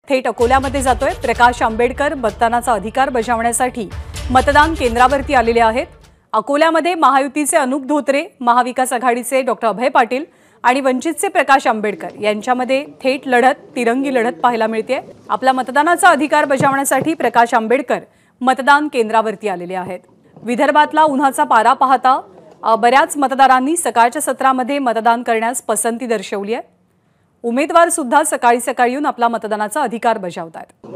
थेट अकोल्यामध्ये जातोय। प्रकाश आंबेडकर मतदानाचा अधिकार बजावण्यासाठी मतदान केंद्रावरती आलेले आहेत। अकोल्यामध्ये महायुतीचे अनुप धोत्रे, महाविकास आघाडीचे डॉक्टर अभय पाटील आणि वंचितचे प्रकाश आंबेडकर यांच्यामध्ये थेट लढत, तिरंगी लढत पाहायला मिळते। आपला मतदानाचा अधिकार बजावण्यासाठी प्रकाश आंबेडकर मतदान केंद्रावरती आलेले आहेत। विदर्भातला उन्हाचा पारा पाहता बऱ्याच मतदारांनी सकाळच्या सत्रामध्ये मतदान करण्यास पसंती दर्शवली आहे। उमेदवार सुद्धा सकाळी सकाळी येऊन आपला मतदानाचा अधिकार बजावतात।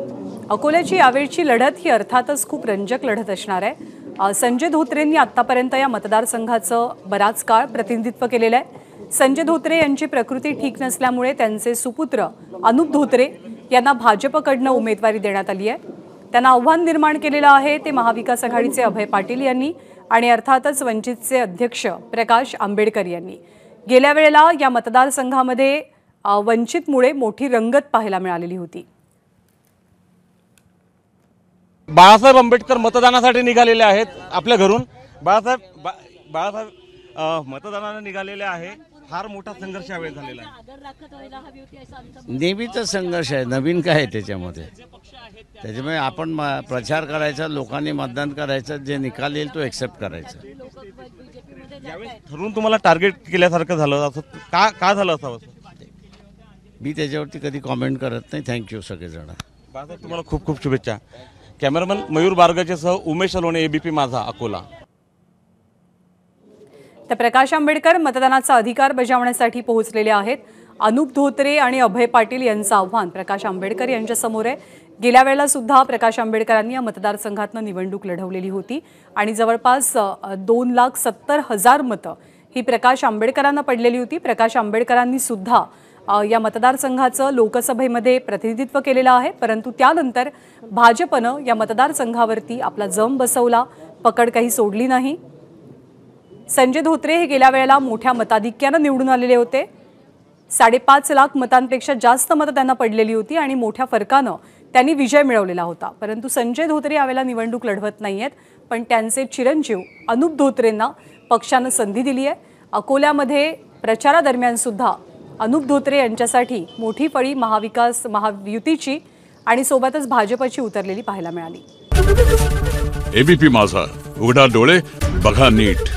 अकोल्याची यावेळची लढत ही अर्थातच खूप रंजक लढत असणार आहे। संजय धोत्रेंनी आतापर्यंत या मतदारसंघाचं बराच काळ प्रतिनिधित्व केलेलं आहे। संजय धोत्रे यांची प्रकृती ठीक नसल्यामुळे त्यांचे सुपुत्र अनुप धोत्रे यांना भाजपकडून उमेदवारी देण्यात आली आहे। त्यांना आव्हान निर्माण केलेलं आहे ते महाविकास आघाडीचे अभय पाटील यांनी आणि अर्थातच वंचितचे अध्यक्ष प्रकाश आंबेडकर यांनी। गेल्या वेळेला या मतदारसंघामध्ये वंचितमुळे मोठी रंगत पाहायला मिळालेली होती। बाळासाहेब आंबेडकर मतदानासाठी निघालेले आहेत आपल्या घरून। बाळासाहेब मतदानाला निघालेले आहे। फार मोठा संघर्ष यावेळी झालेला आहे। नेहमीचा संघर्ष आहे, नवीन काय आहे त्याच्यामुळे आपण प्रचार करायचा, लोकांनी मतदान करायचं, जे निकाल येईल तो एक्सेप्ट करायचा। यावेळी ठरवून तुम्हाला टार्गेट केल्यासारखं झालं असं का झालं असावं? मी त्याच्यावरती कधी कॉमेंट करत नाही। थँक्यू सगळेजण। बाळासाहेब तुम्हाला खूप खूप शुभेच्छा। कॅमेरामन मयूर बारगाचे सह उमेश अलोणे, एबीपी माझा, अकोला। तर प्रकाश आंबेडकर मतदानाचा अधिकार बजावण्यासाठी पोहोचलेले आहेत। अनुप धोत्रे आणि अभय पाटील यांचं आव्हान प्रकाश आंबेडकर यांच्या समोर आहे। गेल्या वेळेला सुद्धा प्रकाश आंबेडकरांनी या मतदारसंघातून निवडणूक लढवलेली होती आणि जवळपास 2,70,000 मतं ही प्रकाश आंबेडकरांना पडलेली होती। प्रकाश आंबेडकरांनी सुद्धा या मतदारसंघाचं लोकसभेमध्ये प्रतिनिधित्व केलेलं आहे, परंतु त्यानंतर भाजपनं या मतदारसंघावरती आपला जम बसवला, पकड काही सोडली नाही। संजय धोत्रे हे गेल्या वेळेला मोठ्या मताधिक्यानं निवडून आलेले होते। 5.5 लाख मतांपेक्षा जास्त मतं त्यांना पडलेली होती आणि मोठ्या फरकानं त्यांनी विजय मिळवलेला होता। परंतु संजय धोत्रे यावेळेला निवडणूक लढवत नाहीयेत, पण त्यांचे चिरंजीव अनुप धोत्रेंना पक्षानं संधी दिली आहे। अकोल्यामध्ये प्रचारादरम्यान सुद्धा अनुप धोत्रे यांच्यासाठी मोठी फळी महायुतीची आणि सोबतच भाजपची उतरलेली पाहायला मिळाली। एबीपी माझा, उघडा डोळे बघा नीट।